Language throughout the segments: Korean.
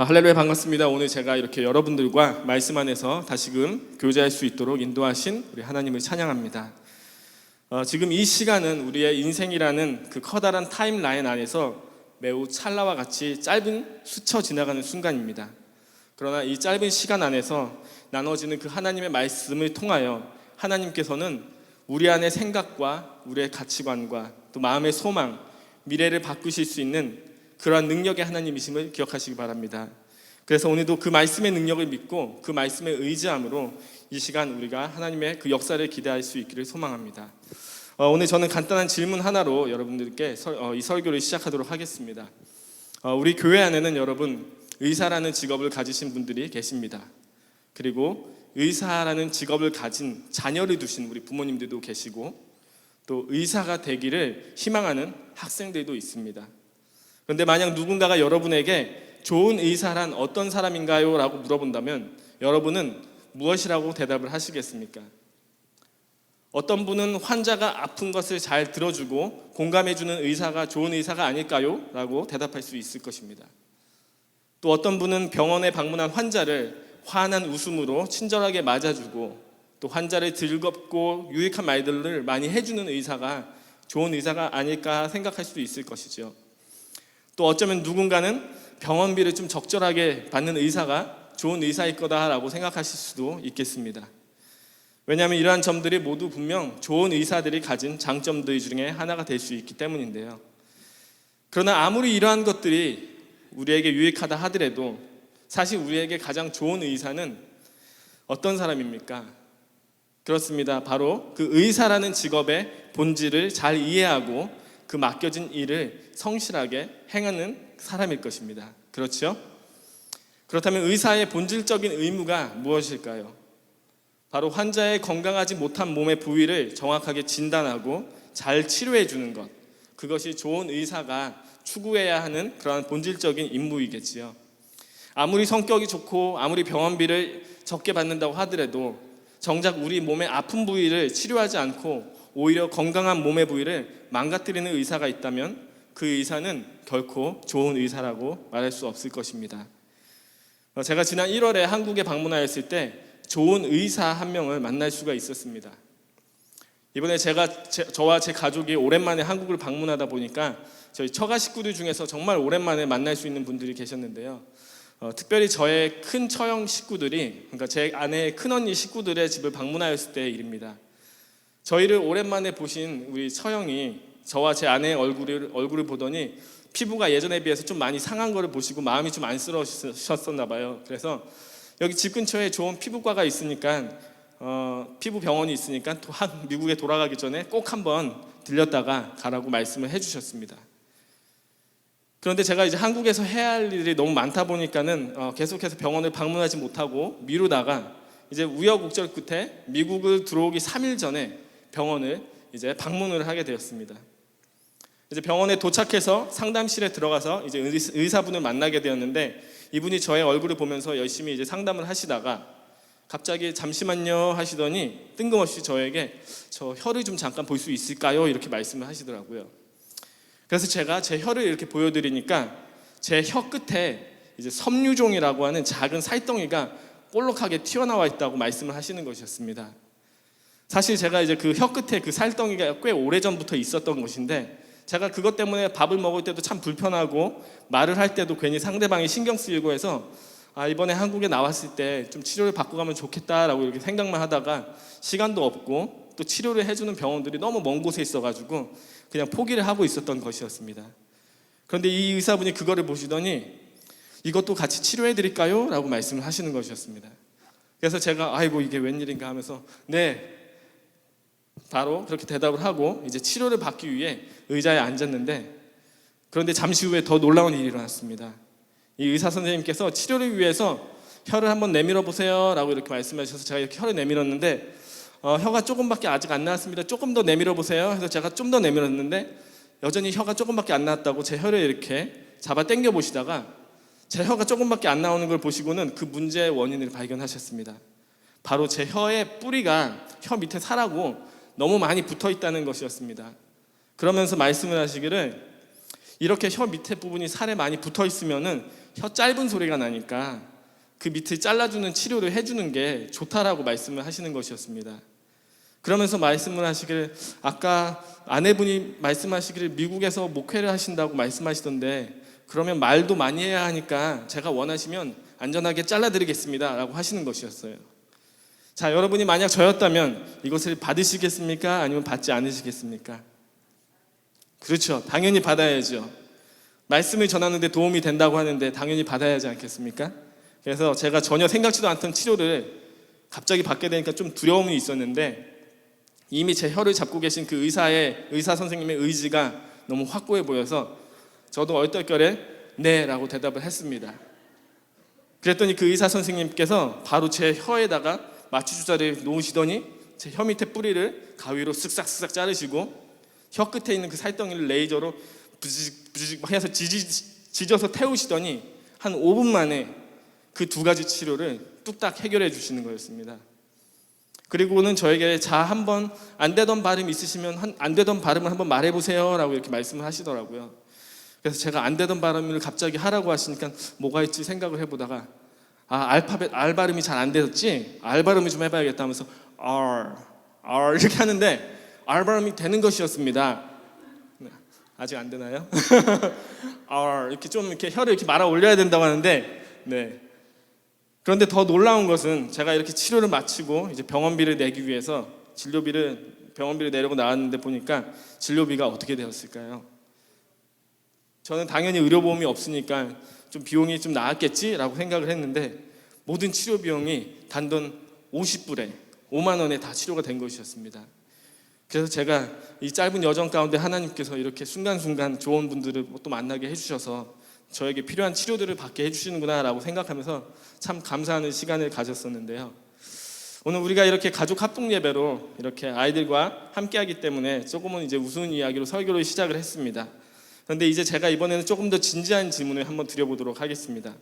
할렐루야, 반갑습니다. 오늘 제가 이렇게 여러분들과 말씀 안에서 다시금 교제할 수 있도록 인도하신 우리 하나님을 찬양합니다. 지금 이 시간은 우리의 인생이라는 그 커다란 타임라인 안에서 매우 찰나와 같이 짧은 스쳐 지나가는 순간입니다. 그러나 이 짧은 시간 안에서 나눠지는 그 하나님의 말씀을 통하여 하나님께서는 우리 안의 생각과 우리의 가치관과 또 마음의 소망, 미래를 바꾸실 수 있는 그러한 능력의 하나님이심을 기억하시기 바랍니다. 그래서 오늘도 그 말씀의 능력을 믿고 그 말씀에 의지함으로 이 시간 우리가 하나님의 그 역사를 기대할 수 있기를 소망합니다. 오늘 저는 간단한 질문 하나로 여러분들께 이 설교를 시작하도록 하겠습니다. 우리 교회 안에는 여러분 의사라는 직업을 가지신 분들이 계십니다. 그리고 의사라는 직업을 가진 자녀를 두신 우리 부모님들도 계시고 또 의사가 되기를 희망하는 학생들도 있습니다. 그런데 만약 누군가가 여러분에게 좋은 의사란 어떤 사람인가요? 라고 물어본다면 여러분은 무엇이라고 대답을 하시겠습니까? 어떤 분은 환자가 아픈 것을 잘 들어주고 공감해주는 의사가 좋은 의사가 아닐까요? 라고 대답할 수 있을 것입니다. 또 어떤 분은 병원에 방문한 환자를 환한 웃음으로 친절하게 맞아주고 또 환자를 즐겁고 유익한 말들을 많이 해주는 의사가 좋은 의사가 아닐까 생각할 수도 있을 것이죠. 또 어쩌면 누군가는 병원비를 좀 적절하게 받는 의사가 좋은 의사일 거다라고 생각하실 수도 있겠습니다. 왜냐하면 이러한 점들이 모두 분명 좋은 의사들이 가진 장점들 중에 하나가 될 수 있기 때문인데요. 그러나 아무리 이러한 것들이 우리에게 유익하다 하더라도 사실 우리에게 가장 좋은 의사는 어떤 사람입니까? 그렇습니다. 바로 그 의사라는 직업의 본질을 잘 이해하고 그 맡겨진 일을 성실하게 행하는 사람일 것입니다. 그렇죠? 그렇다면 의사의 본질적인 의무가 무엇일까요? 바로 환자의 건강하지 못한 몸의 부위를 정확하게 진단하고 잘 치료해 주는 것. 그것이 좋은 의사가 추구해야 하는 그러한 본질적인 임무이겠지요. 아무리 성격이 좋고 아무리 병원비를 적게 받는다고 하더라도 정작 우리 몸의 아픈 부위를 치료하지 않고 오히려 건강한 몸의 부위를 망가뜨리는 의사가 있다면 그 의사는 결코 좋은 의사라고 말할 수 없을 것입니다. 제가 지난 1월에 한국에 방문하였을 때 좋은 의사 한 명을 만날 수가 있었습니다. 이번에 저와 제 가족이 오랜만에 한국을 방문하다 보니까 저희 처가 식구들 중에서 정말 오랜만에 만날 수 있는 분들이 계셨는데요. 특별히 저의 큰 처형 식구들이, 그러니까 제 아내의 큰언니 식구들의 집을 방문하였을 때의 일입니다. 저희를 오랜만에 보신 우리 처형이 저와 제 아내의 얼굴을 보더니 피부가 예전에 비해서 좀 많이 상한 거를 보시고 마음이 좀 안쓰러우셨었나 봐요. 그래서 여기 집 근처에 좋은 피부과가 있으니까 피부 병원이 있으니까 미국에 돌아가기 전에 꼭 한번 들렸다가 가라고 말씀을 해주셨습니다. 그런데 제가 이제 한국에서 해야 할 일이 너무 많다 보니까는 계속해서 병원을 방문하지 못하고 미루다가 이제 우여곡절 끝에 미국을 들어오기 3일 전에 병원을 이제 방문을 하게 되었습니다. 이제 병원에 도착해서 상담실에 들어가서 이제 의사분을 만나게 되었는데 이분이 저의 얼굴을 보면서 열심히 이제 상담을 하시다가 갑자기 잠시만요 하시더니 뜬금없이 저에게 저 혀를 좀 잠깐 볼 수 있을까요? 이렇게 말씀을 하시더라고요. 그래서 제가 제 혀를 이렇게 보여드리니까 제 혀 끝에 이제 섬유종이라고 하는 작은 살덩이가 볼록하게 튀어나와 있다고 말씀을 하시는 것이었습니다. 사실 제가 이제 그 혀 끝에 그 살덩이가 꽤 오래전부터 있었던 것인데 제가 그것 때문에 밥을 먹을 때도 참 불편하고 말을 할 때도 괜히 상대방이 신경 쓰이고 해서 이번에 한국에 나왔을 때 좀 치료를 받고 가면 좋겠다라고 이렇게 생각만 하다가 시간도 없고 또 치료를 해주는 병원들이 너무 먼 곳에 있어가지고 그냥 포기를 하고 있었던 것이었습니다. 그런데 이 의사분이 그거를 보시더니 이것도 같이 치료해 드릴까요? 라고 말씀을 하시는 것이었습니다. 그래서 제가 아이고 이게 웬일인가 하면서 네, 바로 그렇게 대답을 하고 이제 치료를 받기 위해 의자에 앉았는데 그런데 잠시 후에 더 놀라운 일이 일어났습니다. 이 의사 선생님께서 치료를 위해서 혀를 한번 내밀어 보세요 라고 이렇게 말씀하셔서 제가 이렇게 혀를 내밀었는데 혀가 조금밖에 아직 안 나왔습니다. 조금 더 내밀어 보세요 해서 제가 좀 더 내밀었는데 여전히 혀가 조금밖에 안 나왔다고 제 혀를 이렇게 잡아 당겨 보시다가 제 혀가 조금밖에 안 나오는 걸 보시고는 그 문제의 원인을 발견하셨습니다. 바로 제 혀의 뿌리가 혀 밑에 살하고 너무 많이 붙어 있다는 것이었습니다. 그러면서 말씀을 하시기를 이렇게 혀 밑에 부분이 살에 많이 붙어 있으면은 혀 짧은 소리가 나니까 그 밑을 잘라주는 치료를 해주는 게 좋다라고 말씀을 하시는 것이었습니다. 그러면서 말씀을 하시기를, 아까 아내분이 말씀하시기를 미국에서 목회를 하신다고 말씀하시던데 그러면 말도 많이 해야 하니까 제가 원하시면 안전하게 잘라드리겠습니다 라고 하시는 것이었어요. 자, 여러분이 만약 저였다면 이것을 받으시겠습니까? 아니면 받지 않으시겠습니까? 그렇죠. 당연히 받아야죠. 말씀을 전하는데 도움이 된다고 하는데 당연히 받아야 하지 않겠습니까? 그래서 제가 전혀 생각지도 않던 치료를 갑자기 받게 되니까 좀 두려움이 있었는데, 이미 제 혀를 잡고 계신 그 의사 선생님의 의지가 너무 확고해 보여서 저도 얼떨결에 네 라고 대답을 했습니다. 그랬더니 그 의사 선생님께서 바로 제 혀에다가 마취주사를 놓으시더니 제 혀 밑에 뿌리를 가위로 쓱싹쓱싹 자르시고 혀 끝에 있는 그 살덩이를 레이저로 부직 해서 지져서 태우시더니 한 5분 만에 그 두 가지 치료를 뚝딱 해결해 주시는 거였습니다. 그리고는 저에게, 자, 한번 안 되던 발음 있으시면 안 되던 발음을 한번 말해보세요 라고 이렇게 말씀을 하시더라고요. 그래서 제가 안 되던 발음을 갑자기 하라고 하시니까 뭐가 있지 생각을 해보다가, 알파벳 R 발음이 잘 안 되었지? R 발음을 좀 해봐야겠다 하면서 R 이렇게 하는데 R 발음이 되는 것이었습니다. 네, 아직 안 되나요? R 이렇게 좀 이렇게 혀를 이렇게 말아 올려야 된다고 하는데, 네. 그런데 더 놀라운 것은 제가 이렇게 치료를 마치고 이제 병원비를 내기 위해서 병원비를 내려고 나왔는데 보니까 진료비가 어떻게 되었을까요? 저는 당연히 의료보험이 없으니까 좀 비용이 좀 나았겠지라고 생각을 했는데 모든 치료 비용이 단돈 50불에 5만 원에 다 치료가 된 것이었습니다. 그래서 제가 이 짧은 여정 가운데 하나님께서 이렇게 순간순간 좋은 분들을 또 만나게 해주셔서 저에게 필요한 치료들을 받게 해주시는구나 라고 생각하면서 참 감사하는 시간을 가졌었는데요. 오늘 우리가 이렇게 가족 합동 예배로 이렇게 아이들과 함께 하기 때문에 조금은 이제 우스운 이야기로 설교를 시작을 했습니다. 그런데 이제 제가 이번에는 조금 더 진지한 질문을 한번 드려보도록 하겠습니다.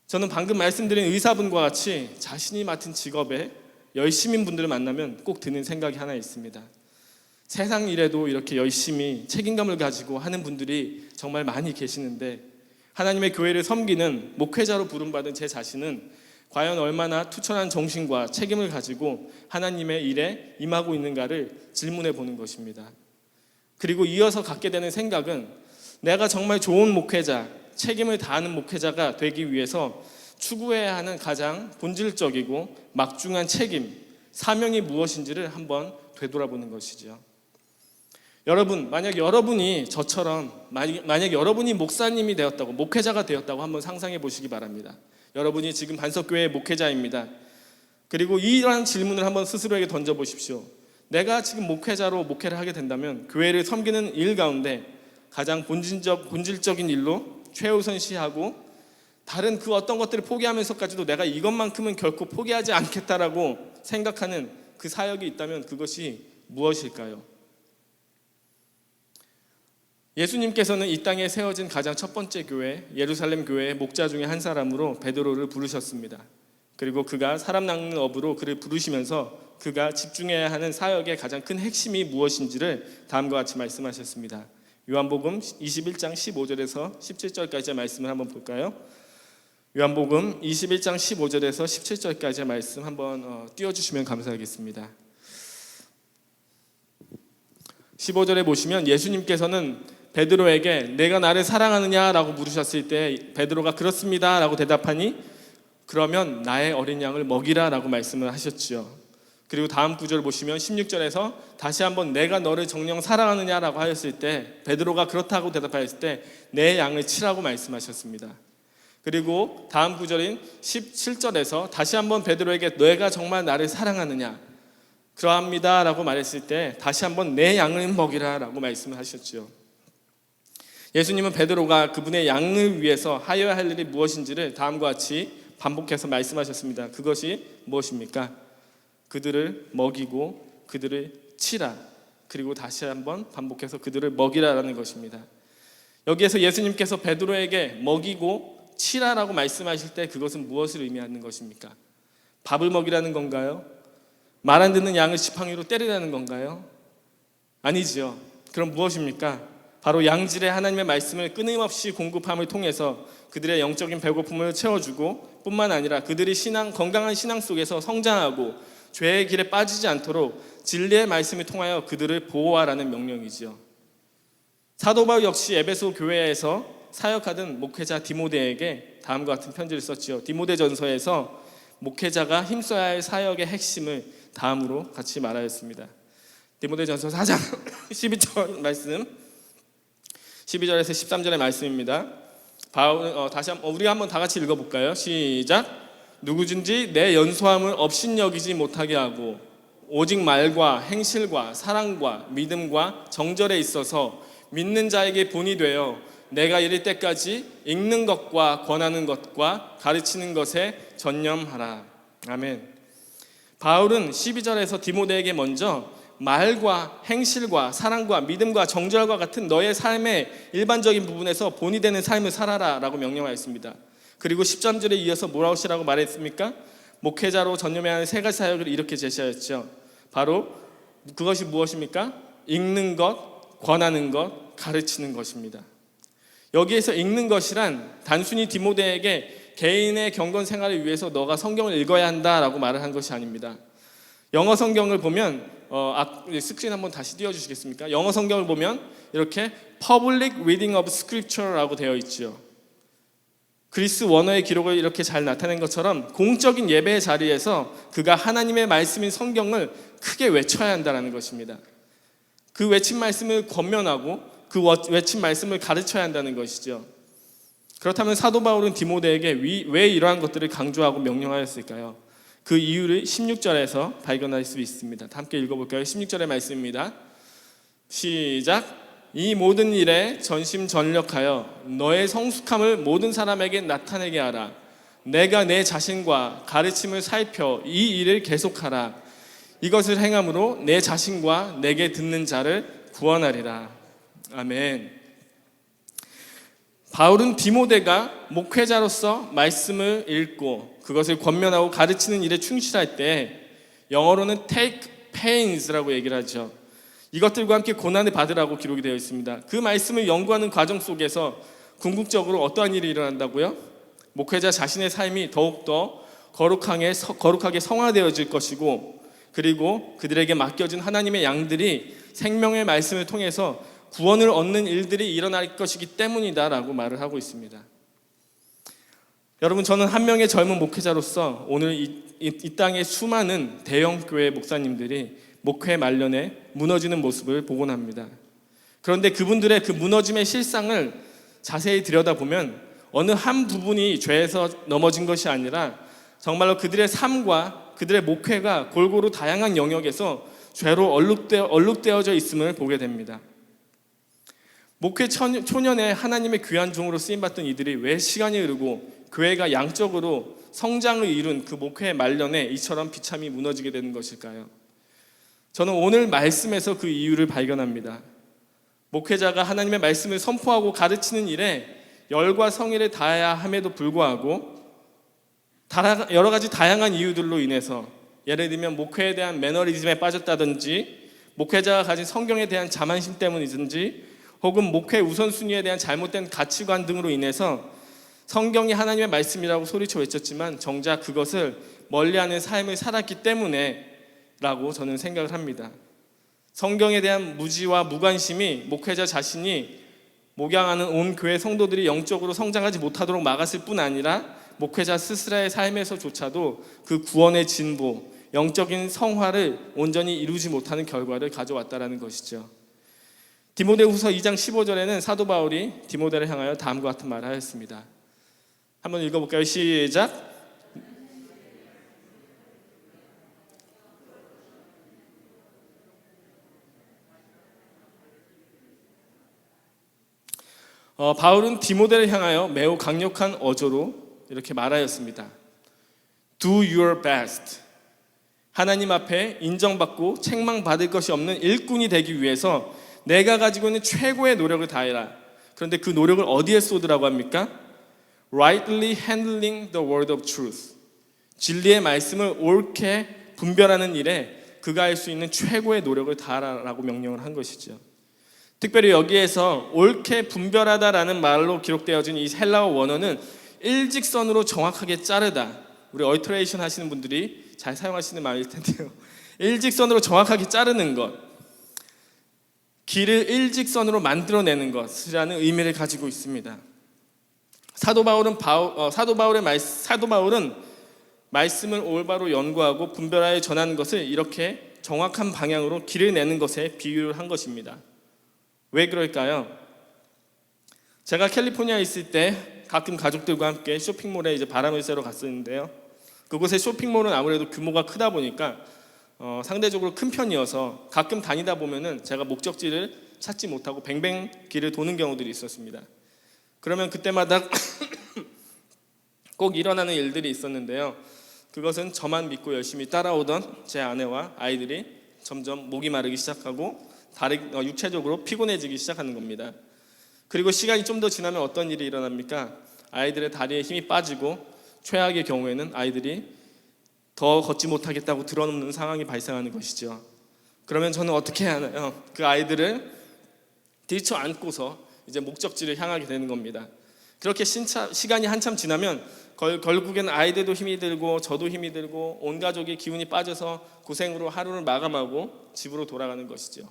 저는 방금 말씀드린 의사분과 같이 자신이 맡은 직업에 열심인 분들을 만나면 꼭 드는 생각이 하나 있습니다. 세상 일에도 이렇게 열심히 책임감을 가지고 하는 분들이 정말 많이 계시는데, 하나님의 교회를 섬기는 목회자로 부름받은 제 자신은 과연 얼마나 투철한 정신과 책임을 가지고 하나님의 일에 임하고 있는가를 질문해 보는 것입니다. 그리고 이어서 갖게 되는 생각은, 내가 정말 좋은 목회자, 책임을 다하는 목회자가 되기 위해서 추구해야 하는 가장 본질적이고 막중한 책임, 사명이 무엇인지를 한번 되돌아보는 것이죠. 여러분, 만약 여러분이 저처럼 만약 여러분이 목사님이 되었다고, 목회자가 되었다고 한번 상상해 보시기 바랍니다. 여러분이 지금 반석교회의 목회자입니다. 그리고 이러한 질문을 한번 스스로에게 던져보십시오. 내가 지금 목회자로 목회를 하게 된다면 교회를 섬기는 일 가운데 가장 본질적인 일로 최우선시하고 다른 그 어떤 것들을 포기하면서까지도 내가 이것만큼은 결코 포기하지 않겠다라고 생각하는 그 사역이 있다면 그것이 무엇일까요? 예수님께서는 이 땅에 세워진 가장 첫 번째 교회, 예루살렘 교회의 목자 중에 한 사람으로 베드로를 부르셨습니다. 그리고 그가 사람 낚는 업으로 그를 부르시면서 그가 집중해야 하는 사역의 가장 큰 핵심이 무엇인지를 다음과 같이 말씀하셨습니다. 요한복음 21장 15절에서 17절까지의 말씀을 한번 볼까요? 요한복음 21장 15절에서 17절까지의 말씀 한번 띄워주시면 감사하겠습니다. 15절에 보시면 예수님께서는 베드로에게 내가 나를 사랑하느냐라고 물으셨을 때 베드로가 그렇습니다 라고 대답하니 그러면 나의 어린 양을 먹이라 라고 말씀을 하셨죠. 그리고 다음 구절을 보시면 16절에서 다시 한번 내가 너를 정녕 사랑하느냐라고 하였을 때 베드로가 그렇다고 대답하였을 때 내 양을 치라고 말씀하셨습니다. 그리고 다음 구절인 17절에서 다시 한번 베드로에게 너가 정말 나를 사랑하느냐, 그러합니다 라고 말했을 때 다시 한번 내 양을 먹이라 라고 말씀을 하셨죠. 예수님은 베드로가 그분의 양을 위해서 하여야 할 일이 무엇인지를 다음과 같이 반복해서 말씀하셨습니다. 그것이 무엇입니까? 그들을 먹이고 그들을 치라, 그리고 다시 한번 반복해서 그들을 먹이라라는 것입니다. 여기에서 예수님께서 베드로에게 먹이고 치라라고 말씀하실 때 그것은 무엇을 의미하는 것입니까? 밥을 먹이라는 건가요? 말 안 듣는 양을 지팡이로 때리라는 건가요? 아니지요. 그럼 무엇입니까? 바로 양질의 하나님의 말씀을 끊임없이 공급함을 통해서 그들의 영적인 배고픔을 채워주고 뿐만 아니라 그들이 건강한 신앙 속에서 성장하고 죄의 길에 빠지지 않도록 진리의 말씀을 통하여 그들을 보호하라는 명령이지요. 사도 바울 역시 에베소 교회에서 사역하던 목회자 디모데에게 다음과 같은 편지를 썼지요. 디모데전서에서 목회자가 힘써야 할 사역의 핵심을 다음으로 같이 말하였습니다. 디모데전서 4장 12절 말씀, 12절에서 13절의 말씀입니다. 우리 한번 다 같이 읽어볼까요? 시작. 누구든지 내 연소함을 업신여기지 못하게 하고 오직 말과 행실과 사랑과 믿음과 정절에 있어서 믿는 자에게 본이 되어 내가 이를 때까지 읽는 것과 권하는 것과 가르치는 것에 전념하라. 아멘. 바울은 12절에서 디모데에게 먼저 말과 행실과 사랑과 믿음과 정절과 같은 너의 삶의 일반적인 부분에서 본이 되는 삶을 살아라 라고 명령하였습니다. 그리고 13절에 이어서 뭐라고 하시라고 말했습니까? 목회자로 전념해야 하는 세 가지 사역을 이렇게 제시하였죠. 바로 그것이 무엇입니까? 읽는 것, 권하는 것, 가르치는 것입니다. 여기에서 읽는 것이란 단순히 디모데에게 개인의 경건 생활을 위해서 너가 성경을 읽어야 한다라고 말을 한 것이 아닙니다. 영어 성경을 보면 스크린 한번 다시 띄워주시겠습니까? 영어 성경을 보면 이렇게 Public Reading of Scripture라고 되어 있죠. 그리스 원어의 기록을 이렇게 잘 나타낸 것처럼 공적인 예배의 자리에서 그가 하나님의 말씀인 성경을 크게 외쳐야 한다는 것입니다. 그 외친 말씀을 권면하고 그 외친 말씀을 가르쳐야 한다는 것이죠. 그렇다면 사도 바울은 디모데에게 왜 이러한 것들을 강조하고 명령하였을까요? 그 이유를 16절에서 발견할 수 있습니다. 함께 읽어볼까요? 16절의 말씀입니다. 시작. 이 모든 일에 전심전력하여 너의 성숙함을 모든 사람에게 나타내게 하라. 내가 내 자신과 가르침을 살펴 이 일을 계속하라. 이것을 행함으로 내 자신과 내게 듣는 자를 구원하리라. 아멘. 바울은 디모데가 목회자로서 말씀을 읽고 그것을 권면하고 가르치는 일에 충실할 때 영어로는 take pains라고 얘기를 하죠. 이것들과 함께 고난을 받으라고 기록이 되어 있습니다. 그 말씀을 연구하는 과정 속에서 궁극적으로 어떠한 일이 일어난다고요? 목회자 자신의 삶이 더욱더 거룩하게 성화되어질 것이고 그리고 그들에게 맡겨진 하나님의 양들이 생명의 말씀을 통해서 구원을 얻는 일들이 일어날 것이기 때문이다라고 말을 하고 있습니다. 여러분, 저는 한 명의 젊은 목회자로서 오늘 이 땅의 수많은 대형 교회 목사님들이 목회 말년에 무너지는 모습을 보곤 합니다. 그런데 그분들의 그 무너짐의 실상을 자세히 들여다보면 어느 한 부분이 죄에서 넘어진 것이 아니라 정말로 그들의 삶과 그들의 목회가 골고루 다양한 영역에서 죄로 얼룩되어져 있음을 보게 됩니다. 목회 초년에 하나님의 귀한 종으로 쓰임받던 이들이 왜 시간이 흐르고 교회가 양적으로 성장을 이룬 그 목회의 말년에 이처럼 비참히 무너지게 되는 것일까요? 저는 오늘 말씀에서 그 이유를 발견합니다. 목회자가 하나님의 말씀을 선포하고 가르치는 일에 열과 성의를 다해야 함에도 불구하고 여러 가지 다양한 이유들로 인해서 예를 들면 목회에 대한 매너리즘에 빠졌다든지 목회자가 가진 성경에 대한 자만심 때문이든지 혹은 목회 우선순위에 대한 잘못된 가치관 등으로 인해서 성경이 하나님의 말씀이라고 소리쳐 외쳤지만 정작 그것을 멀리하는 삶을 살았기 때문에 라고 저는 생각을 합니다. 성경에 대한 무지와 무관심이 목회자 자신이 목양하는 온 교회 성도들이 영적으로 성장하지 못하도록 막았을 뿐 아니라 목회자 스스로의 삶에서조차도 그 구원의 진보, 영적인 성화를 온전히 이루지 못하는 결과를 가져왔다는 것이죠. 디모데후서 2장 15절에는 사도 바울이 디모데를 향하여 다음과 같은 말을 하였습니다. 한번 읽어볼까요? 시작. 바울은 디모데를 향하여 매우 강력한 어조로 이렇게 말하였습니다. Do your best. 하나님 앞에 인정받고 책망받을 것이 없는 일꾼이 되기 위해서 내가 가지고 있는 최고의 노력을 다해라. 그런데 그 노력을 어디에 쏟으라고 합니까? Rightly handling the word of truth. 진리의 말씀을 옳게 분별하는 일에 그가 할 수 있는 최고의 노력을 다하라고 명령을 한 것이죠. 특별히 여기에서 옳게 분별하다라는 말로 기록되어진 이 헬라어 원어는 일직선으로 정확하게 자르다. 우리 얼터레이션 하시는 분들이 잘 사용하시는 말일 텐데요. 일직선으로 정확하게 자르는 것, 길을 일직선으로 만들어내는 것이라는 의미를 가지고 있습니다. 사도 바울은 말씀을 올바로 연구하고 분별하여 전하는 것을 이렇게 정확한 방향으로 길을 내는 것에 비유를 한 것입니다. 왜 그럴까요? 제가 캘리포니아에 있을 때 가끔 가족들과 함께 쇼핑몰에 이제 바람을 쐬러 갔었는데요. 그곳의 쇼핑몰은 아무래도 규모가 크다 보니까 상대적으로 큰 편이어서 가끔 다니다 보면은 제가 목적지를 찾지 못하고 뱅뱅 길을 도는 경우들이 있었습니다. 그러면 그때마다 꼭 일어나는 일들이 있었는데요. 그것은 저만 믿고 열심히 따라오던 제 아내와 아이들이 점점 목이 마르기 시작하고 육체적으로 피곤해지기 시작하는 겁니다. 그리고 시간이 좀 더 지나면 어떤 일이 일어납니까? 아이들의 다리에 힘이 빠지고 최악의 경우에는 아이들이 더 걷지 못하겠다고 드러눕는 상황이 발생하는 것이죠. 그러면 저는 어떻게 해야 하나요? 그 아이들을 들쳐 안고서 이제 목적지를 향하게 되는 겁니다. 그렇게 시간이 한참 지나면 결국엔 아이들도 힘이 들고 저도 힘이 들고 온 가족이 기운이 빠져서 고생으로 하루를 마감하고 집으로 돌아가는 것이죠.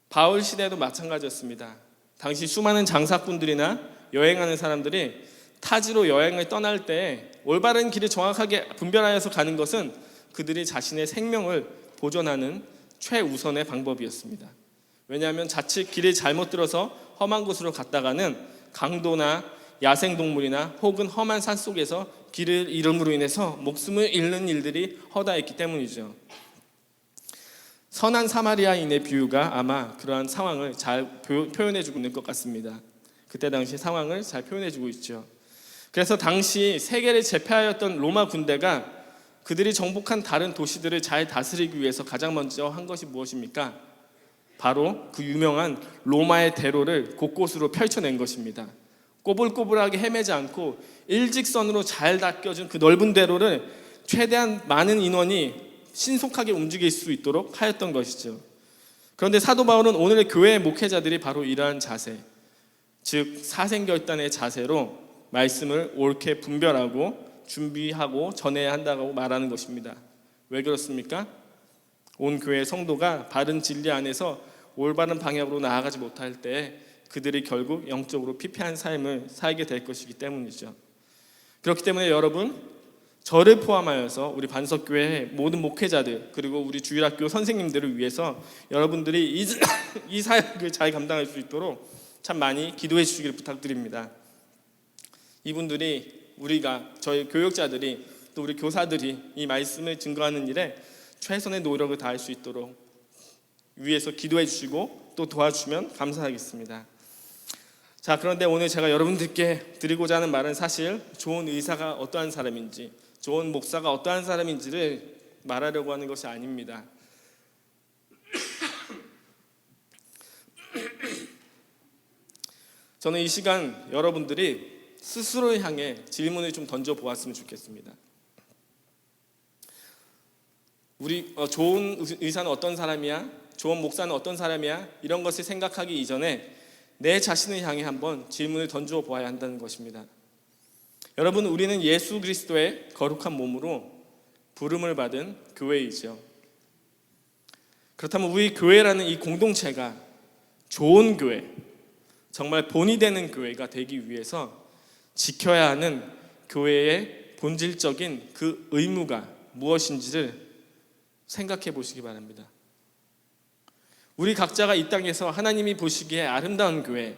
바울 시대도 마찬가지였습니다. 당시 수많은 장사꾼들이나 여행하는 사람들이 타지로 여행을 떠날 때 올바른 길을 정확하게 분별하여서 가는 것은 그들이 자신의 생명을 보존하는 최우선의 방법이었습니다. 왜냐하면 자칫 길을 잘못 들어서 험한 곳으로 갔다가는 강도나 야생동물이나 혹은 험한 산속에서 길을 잃음으로 인해서 목숨을 잃는 일들이 허다했기 때문이죠. 선한 사마리아인의 비유가 아마 그러한 상황을 잘 표현해주고 있는 것 같습니다. 그때 당시 상황을 잘 표현해주고 있죠. 그래서 당시 세계를 제패하였던 로마 군대가 그들이 정복한 다른 도시들을 잘 다스리기 위해서 가장 먼저 한 것이 무엇입니까? 바로 그 유명한 로마의 대로를 곳곳으로 펼쳐낸 것입니다. 꼬불꼬불하게 헤매지 않고 일직선으로 잘 닦여진 그 넓은 대로를 최대한 많은 인원이 신속하게 움직일 수 있도록 하였던 것이죠. 그런데 사도 바울은 오늘의 교회의 목회자들이 바로 이러한 자세, 즉 사생결단의 자세로 말씀을 옳게 분별하고 준비하고 전해야 한다고 말하는 것입니다. 왜 그렇습니까? 온 교회 성도가 바른 진리 안에서 올바른 방향으로 나아가지 못할 때 그들이 결국 영적으로 피폐한 삶을 살게 될 것이기 때문이죠. 그렇기 때문에 여러분, 저를 포함하여서 우리 반석교회의 모든 목회자들 그리고 우리 주일학교 선생님들을 위해서 여러분들이 이 사역을 잘 감당할 수 있도록 참 많이 기도해 주시기를 부탁드립니다. 이분들이 저희 교육자들이 또 우리 교사들이 이 말씀을 증거하는 일에 최선의 노력을 다할 수 있도록 위에서 기도해 주시고 또 도와주시면 감사하겠습니다. 자, 그런데 오늘 제가 여러분들께 드리고자 하는 말은 사실 좋은 의사가 어떠한 사람인지, 좋은 목사가 어떠한 사람인지를 말하려고 하는 것이 아닙니다. 저는 이 시간 여러분들이 스스로를 향해 질문을 좀 던져보았으면 좋겠습니다. 좋은 의사는 어떤 사람이야? 좋은 목사는 어떤 사람이야? 이런 것을 생각하기 이전에 내 자신을 향해 한번 질문을 던져보아야 한다는 것입니다. 여러분, 우리는 예수 그리스도의 거룩한 몸으로 부름을 받은 교회이죠. 그렇다면 우리 교회라는 이 공동체가 좋은 교회, 정말 본이 되는 교회가 되기 위해서 지켜야 하는 교회의 본질적인 그 의무가 무엇인지를 생각해 보시기 바랍니다. 우리 각자가 이 땅에서 하나님이 보시기에 아름다운 교회,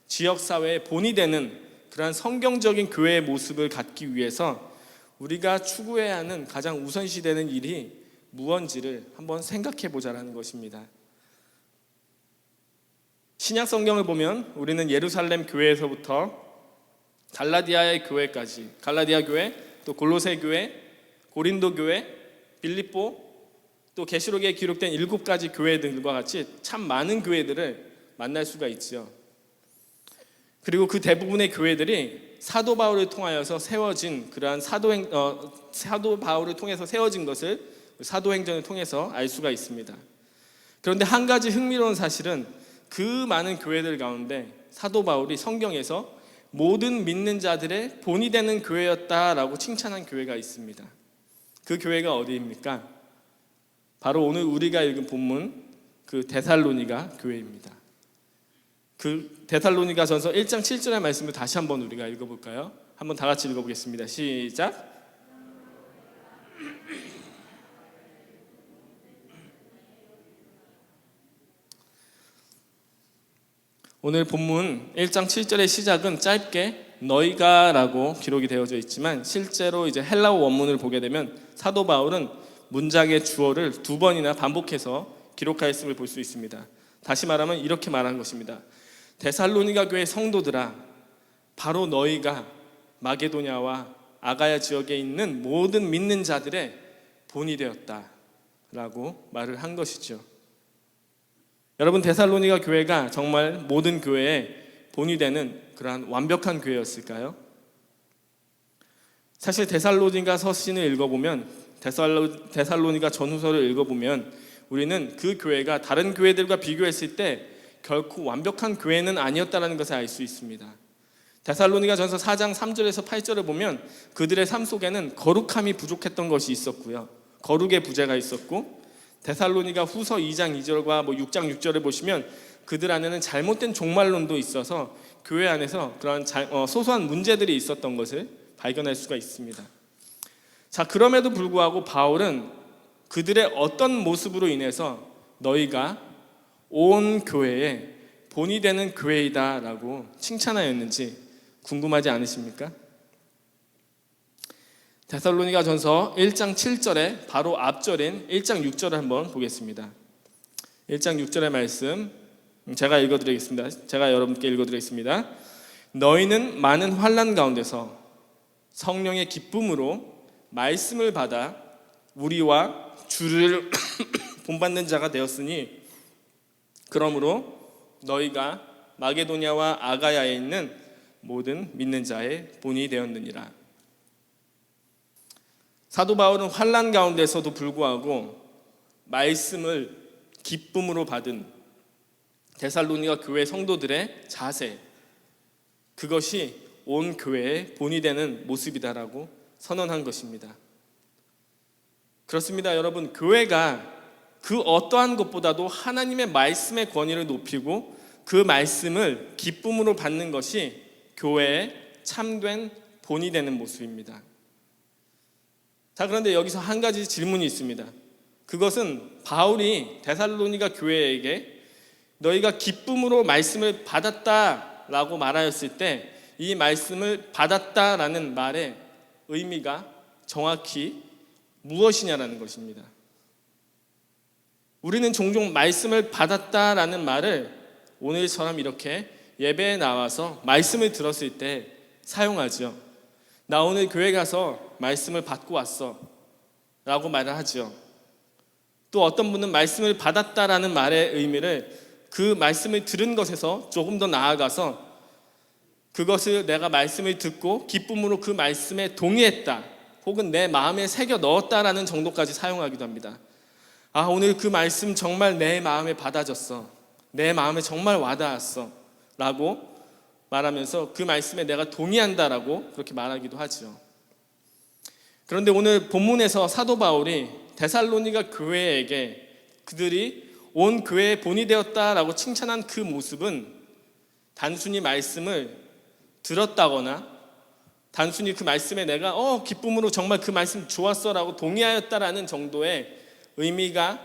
지역사회의 본이 되는 그러한 성경적인 교회의 모습을 갖기 위해서 우리가 추구해야 하는 가장 우선시되는 일이 무엇인지를 한번 생각해 보자라는 것입니다. 신약 성경을 보면 우리는 예루살렘 교회에서부터 갈라디아의 교회까지, 갈라디아 교회, 또 골로새 교회, 고린도 교회, 빌립보, 또 계시록에 기록된 7가지 교회들과 같이 참 많은 교회들을 만날 수가 있죠. 그리고 그 대부분의 교회들이 사도 바울을 통하여서 세워진 그러한 사도 바울을 통해서 세워진 것을 사도행전을 통해서 알 수가 있습니다. 그런데 한 가지 흥미로운 사실은 그 많은 교회들 가운데 사도 바울이 성경에서 모든 믿는 자들의 본이 되는 교회였다라고 칭찬한 교회가 있습니다. 그 교회가 어디입니까? 바로 오늘 우리가 읽은 본문 그 데살로니가 교회입니다. 그 데살로니가전서 1장 7절의 말씀을 다시 한번 우리가 읽어볼까요? 한번 다 같이 읽어보겠습니다. 시작. 오늘 본문 1장 7절의 시작은 짧게 너희가라고 기록이 되어져 있지만 실제로 이제 헬라어 원문을 보게 되면 사도 바울은 문장의 주어를 2번이나 반복해서 기록하였음을 볼 수 있습니다. 다시 말하면 이렇게 말한 것입니다. 데살로니가 교회 성도들아, 바로 너희가 마게도냐와 아가야 지역에 있는 모든 믿는 자들의 본이 되었다라고 말을 한 것이죠. 여러분, 데살로니가 교회가 정말 모든 교회의 본이 되는 그러한 완벽한 교회였을까요? 사실 데살로니가 서신을 읽어보면, 데살로니가 전후서를 읽어보면 우리는 그 교회가 다른 교회들과 비교했을 때 결코 완벽한 교회는 아니었다는 것을 알 수 있습니다. 데살로니가 전서 4장 3절에서 8절을 보면 그들의 삶 속에는 거룩함이 부족했던 것이 있었고요, 거룩의 부재가 있었고, 데살로니가 후서 2장 2절과 6장 6절을 보시면 그들 안에는 잘못된 종말론도 있어서 교회 안에서 그런 소소한 문제들이 있었던 것을 발견할 수가 있습니다. 자, 그럼에도 불구하고 바울은 그들의 어떤 모습으로 인해서 너희가 온 교회의 본이 되는 교회이다 라고 칭찬하였는지 궁금하지 않으십니까? 데살로니가 전서 1장 7절에 바로 앞절인 1장 6절을 한번 보겠습니다. 1장 6절의 말씀 제가 읽어드리겠습니다. 제가 여러분께 읽어드리겠습니다. 너희는 많은 환난 가운데서 성령의 기쁨으로 말씀을 받아 우리와 주를 본받는 자가 되었으니 그러므로 너희가 마게도냐와 아가야에 있는 모든 믿는 자의 본이 되었느니라. 사도 바울은 환난 가운데서도 불구하고 말씀을 기쁨으로 받은 데살로니가 교회 성도들의 자세, 그것이 온 교회의 본이 되는 모습이다라고 선언한 것입니다. 그렇습니다, 여러분. 교회가 그 어떠한 것보다도 하나님의 말씀의 권위를 높이고 그 말씀을 기쁨으로 받는 것이 교회의 참된 본이 되는 모습입니다. 자, 그런데 여기서 한 가지 질문이 있습니다. 그것은 바울이 데살로니가 교회에게 너희가 기쁨으로 말씀을 받았다라고 말하였을 때 이 말씀을 받았다라는 말의 의미가 정확히 무엇이냐라는 것입니다. 우리는 종종 말씀을 받았다라는 말을 오늘처럼 이렇게 예배에 나와서 말씀을 들었을 때 사용하죠. 나 오늘 교회 가서 말씀을 받고 왔어 라고 말을 하죠. 또 어떤 분은 말씀을 받았다라는 말의 의미를 그 말씀을 들은 것에서 조금 더 나아가서 그것을 내가 말씀을 듣고 기쁨으로 그 말씀에 동의했다 혹은 내 마음에 새겨 넣었다라는 정도까지 사용하기도 합니다. 아, 오늘 그 말씀 정말 내 마음에 받아졌어, 내 마음에 정말 와닿았어 라고 말하면서 그 말씀에 내가 동의한다라고 그렇게 말하기도 하죠. 그런데 오늘 본문에서 사도 바울이 데살로니가 교회에게 그들이 온 교회의 본이 되었다라고 칭찬한 그 모습은 단순히 말씀을 들었다거나 단순히 그 말씀에 내가 기쁨으로 정말 그 말씀 좋았어라고 동의하였다라는 정도의 의미가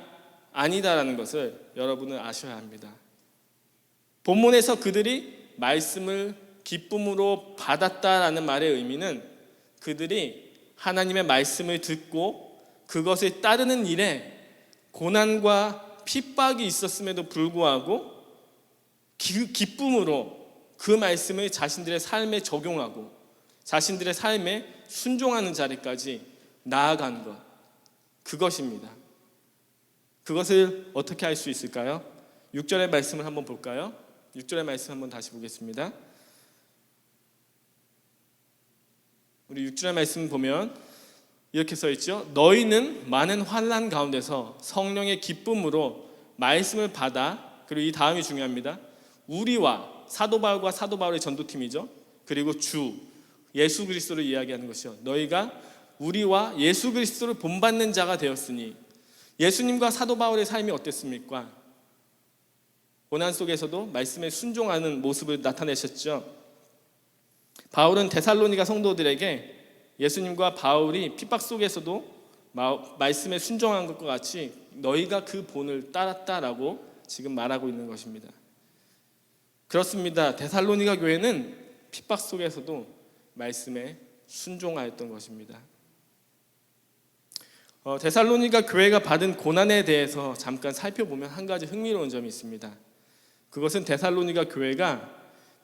아니다라는 것을 여러분은 아셔야 합니다. 본문에서 그들이 말씀을 기쁨으로 받았다라는 말의 의미는 그들이 하나님의 말씀을 듣고 그것을 따르는 일에 고난과 핍박이 있었음에도 불구하고 기쁨으로 그 말씀을 자신들의 삶에 적용하고 자신들의 삶에 순종하는 자리까지 나아간 것, 그것입니다. 그것을 어떻게 할 수 있을까요? 6절의 말씀을 한번 볼까요? 6절의 말씀 한번 다시 보겠습니다. 우리 6절의 말씀 보면 이렇게 써 있죠. 너희는 많은 환난 가운데서 성령의 기쁨으로 말씀을 받아 그리고 이 다음이 중요합니다. 우리와 사도 바울과 사도 바울의 전도팀이죠. 그리고 주 예수 그리스도를 이야기하는 것이요. 너희가 우리와 예수 그리스도를 본받는 자가 되었으니. 예수님과 사도 바울의 삶이 어땠습니까? 고난 속에서도 말씀에 순종하는 모습을 나타내셨죠. 바울은 데살로니가 성도들에게 예수님과 바울이 핍박 속에서도 말씀에 순종한 것과 같이 너희가 그 본을 따랐다라고 지금 말하고 있는 것입니다. 그렇습니다. 데살로니가 교회는 핍박 속에서도 말씀에 순종하였던 것입니다. 데살로니가 교회가 받은 고난에 대해서 잠깐 살펴보면 한 가지 흥미로운 점이 있습니다. 그것은 데살로니가 교회가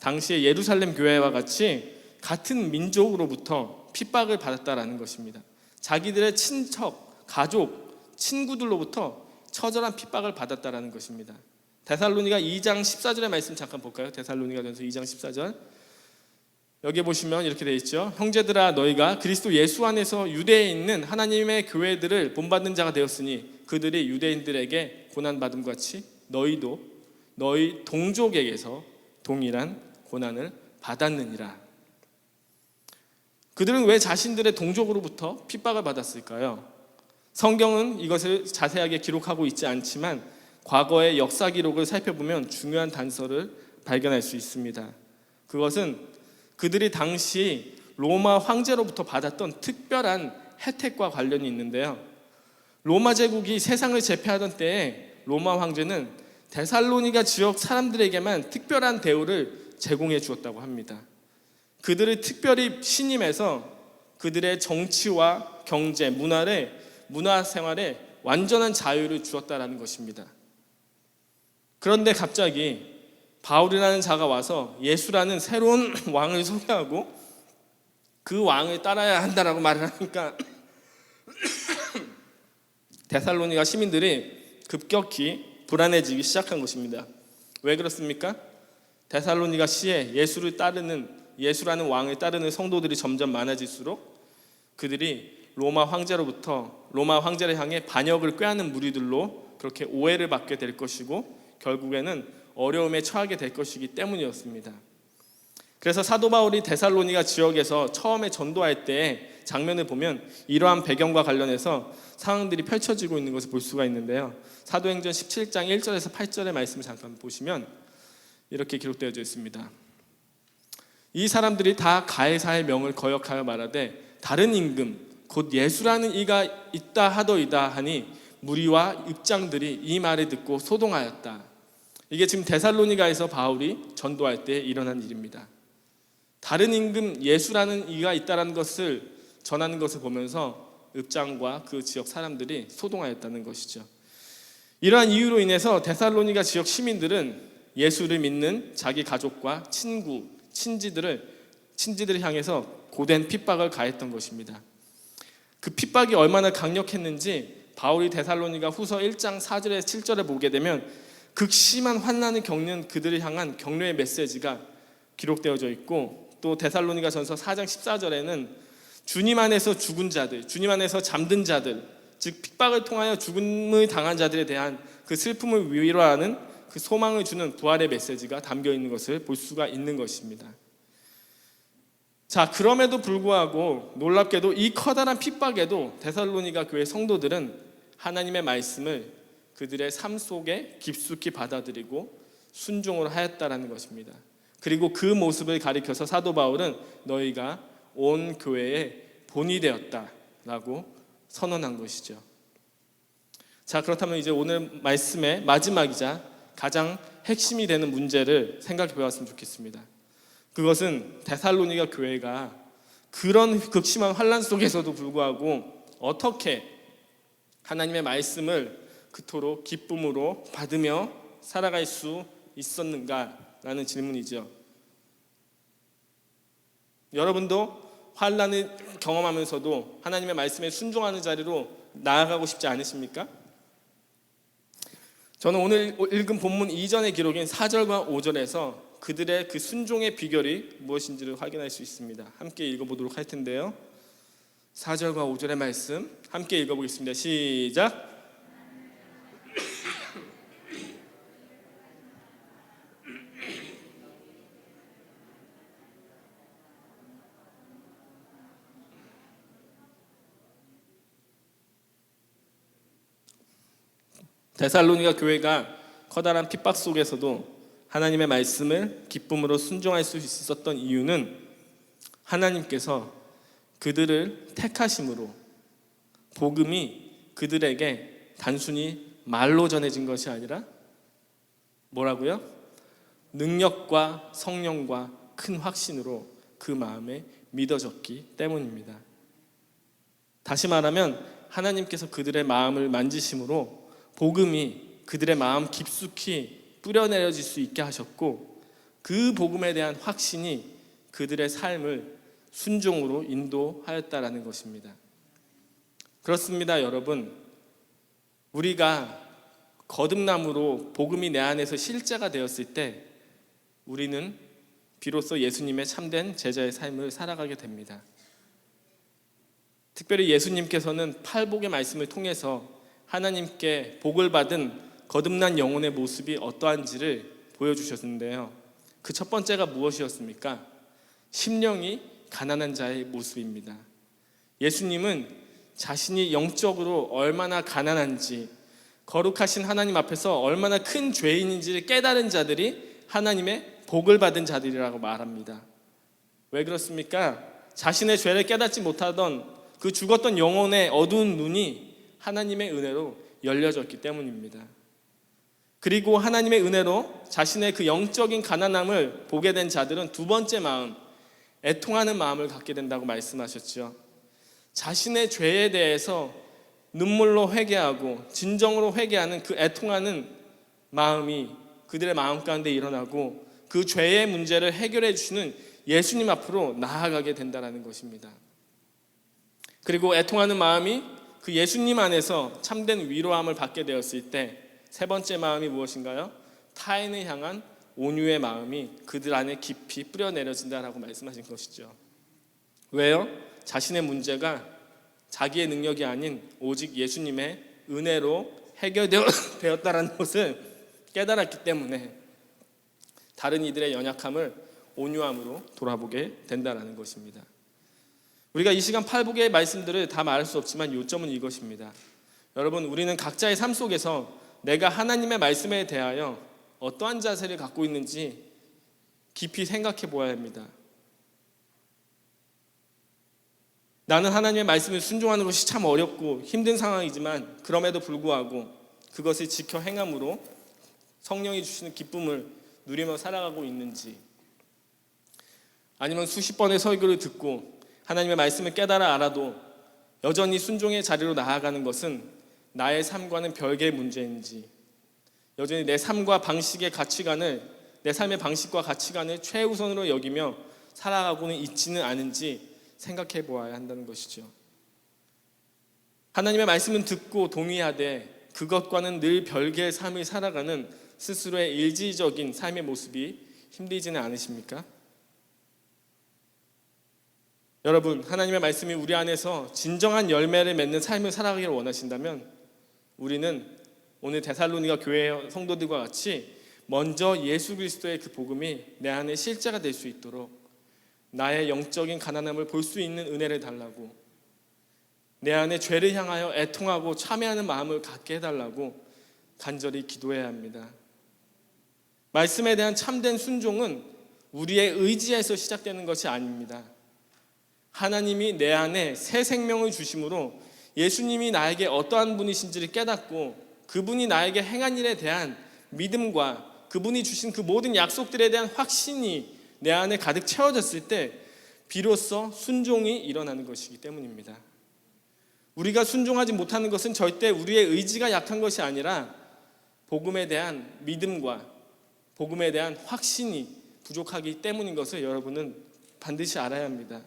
당시의 예루살렘 교회와 같이 같은 민족으로부터 핍박을 받았다라는 것입니다. 자기들의 친척, 가족, 친구들로부터 처절한 핍박을 받았다라는 것입니다. 데살로니가 2장 14절의 말씀 잠깐 볼까요? 데살로니가전서 2장 14절. 여기 보시면 이렇게 되어 있죠. 형제들아 너희가 그리스도 예수 안에서 유대에 있는 하나님의 교회들을 본받는 자가 되었으니 그들이 유대인들에게 고난받음과 같이 너희도 너희 동족에게서 동일한 고난을 받았느니라. 그들은 왜 자신들의 동족으로부터 핍박을 받았을까요? 성경은 이것을 자세하게 기록하고 있지 않지만 과거의 역사 기록을 살펴보면 중요한 단서를 발견할 수 있습니다. 그것은 그들이 당시 로마 황제로부터 받았던 특별한 혜택과 관련이 있는데요. 로마 제국이 세상을 제패하던 때에 로마 황제는 데살로니가 지역 사람들에게만 특별한 대우를 제공해 주었다고 합니다. 그들을 특별히 신임해서 그들의 정치와 경제, 문화 생활에 완전한 자유를 주었다라는 것입니다. 그런데 갑자기 바울이라는 자가 와서 예수라는 새로운 왕을 소개하고 그 왕을 따라야 한다라고 말을 하니까 데살로니가 시민들이 급격히 불안해지기 시작한 것입니다. 왜 그렇습니까? 데살로니가 시에 예수라는 왕을 따르는 성도들이 점점 많아질수록 그들이 로마 황제를 향해 반역을 꾀하는 무리들로 그렇게 오해를 받게 될 것이고 결국에는 어려움에 처하게 될 것이기 때문이었습니다. 그래서 사도 바울이 데살로니가 지역에서 처음에 전도할 때 장면을 보면 이러한 배경과 관련해서 상황들이 펼쳐지고 있는 것을 볼 수가 있는데요. 사도행전 17장 1절에서 8절의 말씀을 잠깐 보시면 이렇게 기록되어져 있습니다. 이 사람들이 다 가이사의 명을 거역하여 말하되 다른 임금 곧 예수라는 이가 있다 하더이다 하니 무리와 입장들이 이 말을 듣고 소동하였다. 이게 지금 데살로니가에서 바울이 전도할 때 일어난 일입니다. 다른 임금 예수라는 이가 있다는 것을 전하는 것을 보면서 읍장과 그 지역 사람들이 소동하였다는 것이죠. 이러한 이유로 인해서 데살로니가 지역 시민들은 예수를 믿는 자기 가족과 친지들을 향해서 고된 핍박을 가했던 것입니다. 그 핍박이 얼마나 강력했는지 바울이 데살로니가 후서 1장 4절에서 7절에 보게 되면 극심한 환난을 겪는 그들을 향한 격려의 메시지가 기록되어져 있고 또 데살로니가 전서 4장 14절에는 주님 안에서 죽은 자들, 주님 안에서 잠든 자들, 즉 핍박을 통하여 죽음을 당한 자들에 대한 그 슬픔을 위로하는 그 소망을 주는 부활의 메시지가 담겨 있는 것을 볼 수가 있는 것입니다. 자, 그럼에도 불구하고 놀랍게도 이 커다란 핍박에도 데살로니가 교회 성도들은 하나님의 말씀을 그들의 삶 속에 깊숙이 받아들이고 순종을 하였다라는 것입니다. 그리고 그 모습을 가리켜서 사도 바울은 너희가 온 교회의 본이 되었다라고 선언한 것이죠. 자, 그렇다면 이제 오늘 말씀의 마지막이자 가장 핵심이 되는 문제를 생각해 보았으면 좋겠습니다. 그것은 데살로니가 교회가 그런 극심한 환난 속에서도 불구하고 어떻게 하나님의 말씀을 그토록 기쁨으로 받으며 살아갈 수 있었는가라는 질문이죠. 여러분도 환난을 경험하면서도 하나님의 말씀에 순종하는 자리로 나아가고 싶지 않으십니까? 저는 오늘 읽은 본문 이전의 기록인 4절과 5절에서 그들의 그 순종의 비결이 무엇인지를 확인할 수 있습니다. 함께 읽어보도록 할 텐데요. 4절과 5절의 말씀 함께 읽어보겠습니다. 시작. 데살로니가 교회가 커다란 핍박 속에서도 하나님의 말씀을 기쁨으로 순종할 수 있었던 이유는 하나님께서 그들을 택하심으로 복음이 그들에게 단순히 말로 전해진 것이 아니라 뭐라고요? 능력과 성령과 큰 확신으로 그 마음에 믿어졌기 때문입니다. 다시 말하면 하나님께서 그들의 마음을 만지심으로 복음이 그들의 마음 깊숙이 뿌려내려질 수 있게 하셨고, 그 복음에 대한 확신이 그들의 삶을 순종으로 인도하였다라는 것입니다. 그렇습니다, 여러분. 우리가 거듭남으로 복음이 내 안에서 실제가 되었을 때 우리는 비로소 예수님의 참된 제자의 삶을 살아가게 됩니다. 특별히 예수님께서는 팔복의 말씀을 통해서 하나님께 복을 받은 거듭난 영혼의 모습이 어떠한지를 보여주셨는데요. 그 첫 번째가 무엇이었습니까? 심령이 가난한 자의 모습입니다. 예수님은 자신이 영적으로 얼마나 가난한지, 거룩하신 하나님 앞에서 얼마나 큰 죄인인지를 깨달은 자들이 하나님의 복을 받은 자들이라고 말합니다. 왜 그렇습니까? 자신의 죄를 깨닫지 못하던 그 죽었던 영혼의 어두운 눈이 하나님의 은혜로 열려졌기 때문입니다. 그리고 하나님의 은혜로 자신의 그 영적인 가난함을 보게 된 자들은 두 번째 마음, 애통하는 마음을 갖게 된다고 말씀하셨죠. 자신의 죄에 대해서 눈물로 회개하고 진정으로 회개하는 그 애통하는 마음이 그들의 마음 가운데 일어나고 그 죄의 문제를 해결해 주시는 예수님 앞으로 나아가게 된다는 것입니다. 그리고 애통하는 마음이 그 예수님 안에서 참된 위로함을 받게 되었을 때 세 번째 마음이 무엇인가요? 타인을 향한 온유의 마음이 그들 안에 깊이 뿌려내려진다라고 말씀하신 것이죠. 왜요? 자신의 문제가 자기의 능력이 아닌 오직 예수님의 은혜로 해결되었다라는 것을 깨달았기 때문에 다른 이들의 연약함을 온유함으로 돌아보게 된다라는 것입니다. 우리가 이 시간 팔복의 말씀들을 다 말할 수 없지만 요점은 이것입니다. 여러분, 우리는 각자의 삶 속에서 내가 하나님의 말씀에 대하여 어떠한 자세를 갖고 있는지 깊이 생각해 보아야 합니다. 나는 하나님의 말씀을 순종하는 것이 참 어렵고 힘든 상황이지만 그럼에도 불구하고 그것을 지켜 행함으로 성령이 주시는 기쁨을 누리며 살아가고 있는지, 아니면 수십 번의 설교를 듣고 하나님의 말씀을 깨달아 알아도 여전히 순종의 자리로 나아가는 것은 나의 삶과는 별개의 문제인지, 여전히 내 삶과 방식의 가치관을, 내 삶의 방식과 가치관을 최우선으로 여기며 살아가고는 있지는 않은지 생각해 보아야 한다는 것이죠. 하나님의 말씀은 듣고 동의하되 그것과는 늘 별개의 삶을 살아가는 스스로의 일지적인 삶의 모습이 힘들지는 않으십니까? 여러분, 하나님의 말씀이 우리 안에서 진정한 열매를 맺는 삶을 살아가기를 원하신다면 우리는 오늘 데살로니가 교회 성도들과 같이 먼저 예수 그리스도의 그 복음이 내 안에 실제가 될 수 있도록 나의 영적인 가난함을 볼 수 있는 은혜를 달라고, 내 안에 죄를 향하여 애통하고 참회하는 마음을 갖게 해달라고 간절히 기도해야 합니다. 말씀에 대한 참된 순종은 우리의 의지에서 시작되는 것이 아닙니다. 하나님이 내 안에 새 생명을 주심으로 예수님이 나에게 어떠한 분이신지를 깨닫고 그분이 나에게 행한 일에 대한 믿음과 그분이 주신 그 모든 약속들에 대한 확신이 내 안에 가득 채워졌을 때 비로소 순종이 일어나는 것이기 때문입니다. 우리가 순종하지 못하는 것은 절대 우리의 의지가 약한 것이 아니라 복음에 대한 믿음과 복음에 대한 확신이 부족하기 때문인 것을 여러분은 반드시 알아야 합니다.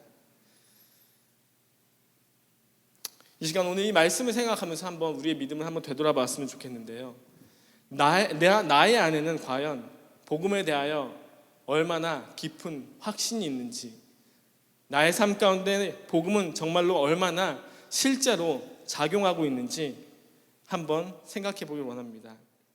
이 시간 오늘 이 말씀을 생각하면서 한번 우리의 믿음을 한번 되돌아봤으면 좋겠는데요. 나의 안에는 과연 복음에 대하여 얼마나 깊은 확신이 있는지, 나의 삶 가운데 복음은 정말로 얼마나 실제로 작용하고 있는지 한번 생각해 보길 원합니다.